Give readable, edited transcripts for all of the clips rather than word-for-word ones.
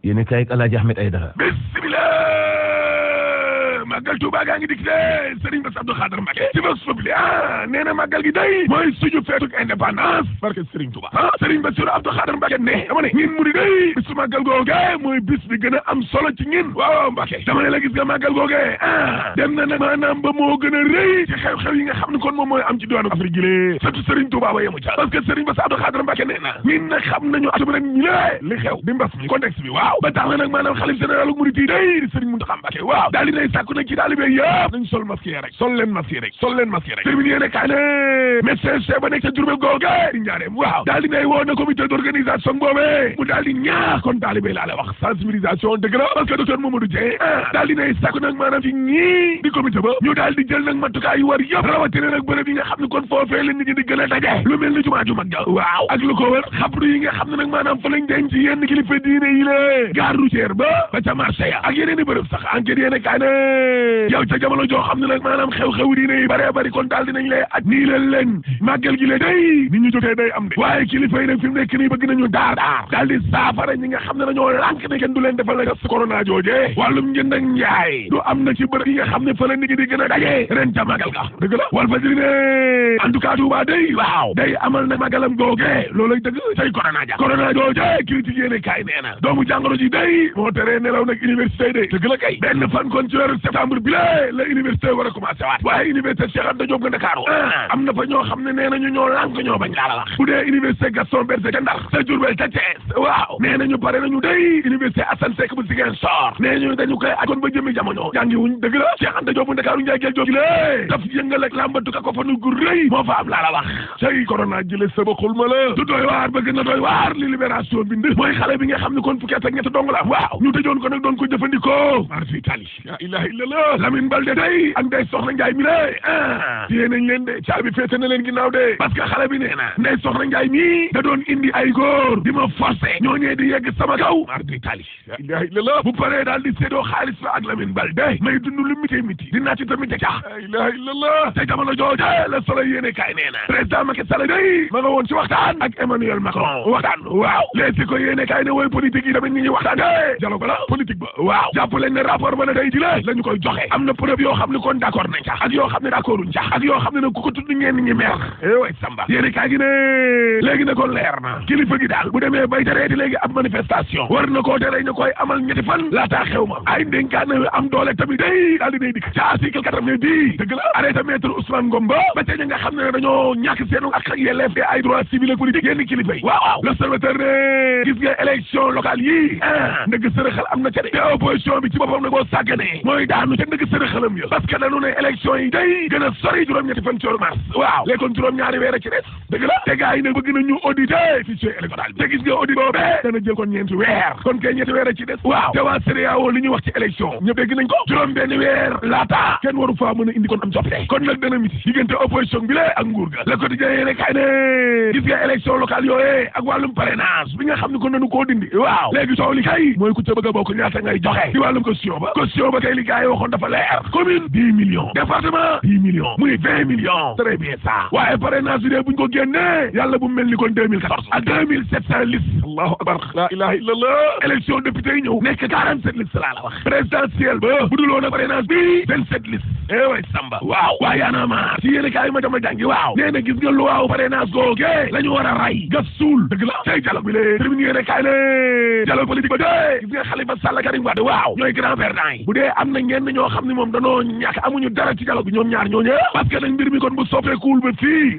yéen kay ak Alaaji Ahmed Aidara. màggal Tuuba gaa ngi dik de Serigne Bass Abdou Khadre Mbacké ci Vox Populi nee na màggal gi day mooy suñu feetuk indépendance barke Serigne Touba Serigne Bassirou Abdou Khadre Mbacké ne dama ne ñin muri day bisu màggal googe mooy bis bi gën a am solo ci ñin waaw Mbacké dama ne la gis nga màggal googe dem na nag maanaam ba moo gën a rëy ci xew-xew yi nga xam ne kon moom mooy am ci diwaanu Afrique gi lée surtout Serigne Touba ba yemu ca parce que Serigne Bass Abdou Khadre Mbacké nee na ñin nag xam nañu atum rek ñi lée li xew di mbas mi contexte bi waaw ba tax na nag maanaam xalif général murid yi day di Serigne Mountakha Mbacké waaw daal di nay sàkku nag ci taalibe yëpp nañ sol masque yi rek sol leen masque yi rek sol leen masque yi rek terminé yéene kaay ne médecin chef ba nekk ca Diourbel googe di njaareem waaw daal di nay woo na comité d'organisation boobee mu daal di ñaax kon taalibe laa la wax sensibilisation dëgg la parce que docteur Mamadou Dieng daal di nay sàkku nag maanaam ci ñii di comité ba ñu daal di jël nag matukaay yu war yëpp rawatina nag bërëb yi nga xam ne kon foofee leen nit ñi di gën a daje lu mel ni jumaa ju mag ja waaw ak lu ko wër xabru yi nga xam ne nag maanaam fa lañ denc yenn kilifa diine yi la gare routière ba ca marché ya ak yeneen i bërëb sax enquête yéene kaay ne yow ca jamono joo xam ne nag maanaam xew-xew diine yi bëree bëri kon daal dinañ lay aj nii leen màggal gi le day nit ñu jotee day am de waaye kilifa yi nag fi mu nekk nii bëgg nañu daar daal di saafara ñi nga xam ne dañoo lànk ne kenn du leen defal la test corona joojee wàllum njënd ak njaay du am na ci bërëb yi nga xam ne fa la nit ñi di gën a daje ren ca màggal ga dëgg la wal fajiri ne en tout cas Touba day waaw day amal na màggalam googee loolay dëgg tey corona joojee critique yéene kaay nee na doomu jàngoro ji day moo teree nelaw nag université day dëgg la kay benn fan kon ci weeru septembre bi la université war a commencé waat waaye université Cheikh Anta Diop nga Ndakaaru am na fa ñoo xam ne nee nañu ñoo lànk ñoo bañ laa la wax bu dee université Gaston Berger ca Ndar ca Diourbel ca Thiès waaw nee nañu pare nañu day université Assane Seck bu Ziguinchor nee ñu dañu koy ajoon ba jëmi jamono jàngi wuñ dëgg la Cheikh Anta Diop bu Ndakaaru njaay gel Diop lé daf yëngal ak làmbatu ka ko fa nu gu rëy moo fa am laa la wax say corona jële saba xulma la du doy waar ba gën a doy waar li libération bind mooy xale bi nga xam ne kon fukki at ak ñett dong la waaw ñu tëjoon ko nag doon ko jëfandikoo mar fi tali la ilaha illallah Lamine Balde day ak Ndeye Soxna Ndiaye mi lé téye nañ leen de caabi féete na leen ginnaaw de parce que xale bi nee na Ndeye Soxna Ndiaye mi da doon indi ay góor di ma forcé ñooñee di yegg sama kaw mar fi tali la ilaha illallah bu paree daal di séddoo xaalis fa ak Lamine Balde may dund lu miti di naati tamit ca la ilaha illallah te jamono jooje la Soleil yéene kaay nee na président Macky Sall day ma nga woon ci waxtaan ak Emmanuel Macron waxtaan waaw léegi ko yéene kaay ne wooy politique yi tamit ñi ngi waxtaan de dialogue la politique ba waaw jàpp leen ne rapport ba ne day ji la ñu koy joxe am na preuve yoo xam ne kon d'accord nañ ca ak yoo xam ne d'accorduñ ca ak yoo xam ne nag ku ko tudd ngeen ñi mer way samba yéene kaay gi ne léegi ne kon leer na kilifa gi daal bu demee bay teree di léegi ab manifestation war na koo tere ñu koy amal ñetti fan laataa xew ma ay ndénkaan am doole tamit day daal di day dikk ca article 80 bi dëgg la arrêté maître Ousmane Ngom ba ca ñi nga xam ne dañoo ñàkk seenu ak yelleef ay droits civils et politiques yenn kilifa yi waaw l'observateur ne gis nga élection locale yi ndëgg sërëxal am na ca de te opposition bi ci boppam nag boo sàgganee mooy daanu ca ndëgg sërëxalam yo parce que dañu ne élection yi day gën a sori juróom-ñetti fan ci mars waaw léegi kon juróom-ñaari weer a ci des dëgg la te gars yi nag bëgg nañu auditer fichier électoral bi te gis nga audit boobee dana jël kon ñeenti weer kon kay ñetti weer a ci des waaw te waa CEDEAO li ñuy wax ci élection ñëpp dégg nañ ko juróom benn weer laata kenn waru faa mën a indi kon am coppite kon nag dana miti diggante opposition bi la ak nguur ga Le Quotidien yéene kay ne gis nga élection locale yooyee ak wàllum parrainage bi nga xam ne kon nañu koo dindi waaw léegi coow li kay mooy ku ca bëgg a bokk ñaata ngay joxe ci wàllum caution ba kay li gars yi waxoon dafa leer commune 10 millions département 10 millions muy 20 millions très bien ça waaye parrainage bi de buñ ko génnee yàlla bu mel ni kon 2014 ak 2700 listes allahu akbar la ilaha illallah élection député yi ñëw nekk 47 listes laa la wax présidentielle ba bu dul woon ak parrainage bi 27 listes way samba waaw waaye yaana maar ci yéene kaay ma dama jàngi waaw nee na gis nga luwaaw parrainage googe la ñu war a ray gas suul dëgg la tey dialogue bi lée tribune yéene kaay ne dialogue politique ba dee gis nga Khalifa Sall Karim Wade waaw ñooy grand perdant yi bu dee am na ñenn ñoo xam ne moom danoo ñàkk amuñu dara ci dialogue bi ñoom ñaar ñooñu parce que nag mbir mi kon bu soppeekuwul ba fii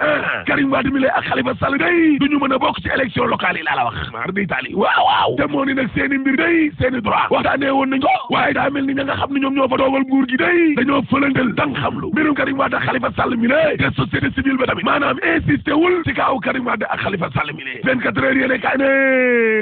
Karim Wade mi lée ak Khalifa Sall day duñu mën a bokk ci élection locale yi laa la wax maar di tali waaw te moo ni nag seeni mbir day seeni droit waxtaanee woon nañ ko waaye daa mel ni ña nga xam ne ñoom ñoo fa toogal nguur gi day dañoo fëlandal dang xam lu mbirum Karim Wade ak Khalifa Sall mi lée te société civile ba tamit maanaam insisté wul ci kaaw Karim Wade ak Khalifa Sall mi lée 24 heures yéene kaay ne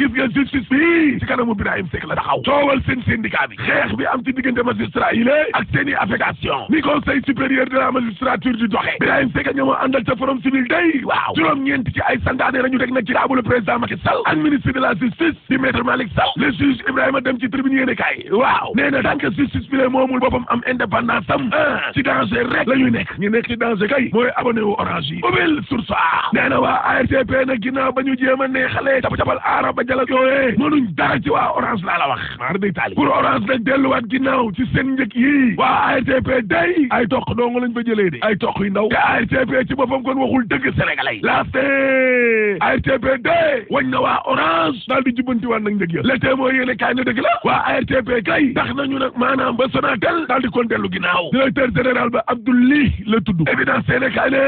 gis nga justice bi ci kanamu Birahim Seck la taxaw coowal seen syndicat bi xeex bi am ci diggante magistrat magistrat yi lée ak seeni affectation ni conseil supérieur de la magistrature di doxe Birahim Seck ñoo ma àndal ca forum civil day waaw juróom-ñeent ci ay santaane lañu teg nag ci taabalu président Macky Sall ak ministre de la justice di maître Malick Sall le juge Ibrahima dem ci tribune yéene kay waaw nee na tant que justice bi lee moomul boppam am indépendance am ci danger rek la ñuy nekk ñu nekk ci danger kay mooy abonné wu orange yi ubbil source a nee na waa ARTP nag ginnaaw ba ñu jéem a neexalee capal aara ba jalak yooyee mënuñ dara ci waa orange laa la wax maar day taali pour orange nag delluwaat ginnaaw ci seen njëkk yi waa ARTP day ay toq doonga lañ fa jëlee de ay toq yu ndaw te ARTP ci boppam kon waxul dëgg sénégalais laaste ARTP day wañ na waa orange daal di jubbanti waat nag njëg ya le témoin yéene kaay na dëgg la waa ARTP kay tax nañu nag maanaam ba Sonatel daal di kon dellu ginnaaw directeur général ba Abdoulaye la tudd évidence yéene kaay ne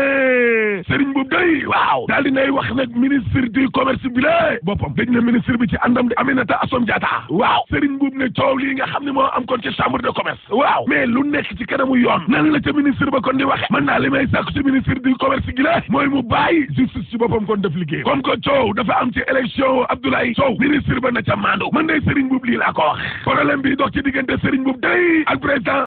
Serigne Mboup day waaw daal di nay wax nag ministre du commerce bi la boppam dañ ne ministre bi ci àndam de Aminata Assome Diatta waaw Serigne Mboup ne coow lii nga xam ne moo am kon ci chambre de commerce waaw mais lu nekk ci kanamu yoon nan la ca ministre ba kon di waxe mën naa li may sàkku ci ministre du commerce gi la mooy mu bàyyi justice ci boppam kon def liggéey comme que coow dafa am ci élection Abdoulaye Sow ministre ba na ca maandu man day Serigne Mboup lii laa ko wax problème bi dox ci diggante Serigne Mboup day ak président